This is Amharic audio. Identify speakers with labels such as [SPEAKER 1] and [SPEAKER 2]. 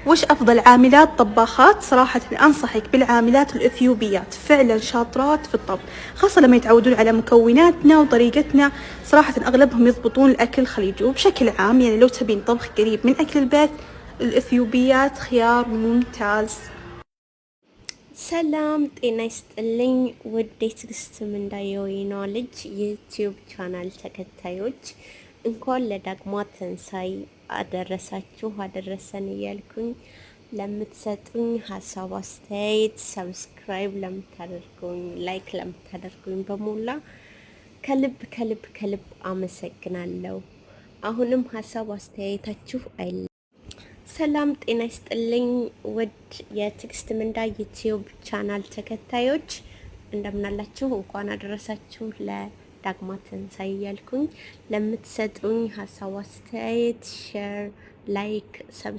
[SPEAKER 1] وش أفضل عاملات طباخات؟ صراحة أنصحك بالعاملات الإثيوبيات، فعلا شاطرات في الطبخ، خاصة لما يتعودون على مكوناتنا وطريقتنا. صراحة أغلبهم يضبطون الأكل الخليجي، وبشكل عام يعني لو تبين طبخ قريب من أكل البيت الإثيوبيات خيار ممتاز.
[SPEAKER 2] ሰላም ጤና ይስጥልኝ ውድ የትዕግስት ምንዳየው የኖሌጅ ዩቲዩብ ቻናል ተከታዮች እንኳን ለዳግማ ትንሳኤ አደረሳችሁ አደረሰን እያልኩኝ ለምትሰጡኝ ሀሳብ አስተያየት ሰብስክራይብ ለምታደርጉኝ ላይክ ለምታደርጉኝ በሙላ ከልብ አመሰግናለሁ። አሁንም ሀሳብ አስተያየታችሁ አይለ ሰላም ጤና ይስጥልኝ ውድ የትዕግስት ምንዳ ዩቲዩብ ቻናል ተከታዮች እንደምናላችሁ እንኳን አደረሳችሁ ለዳግማ ትንሳኤ እያልኩኝ ለምትሰጡኝ ሀሳብ አስተያየት ሼር ላይክ ሰብስክራይብ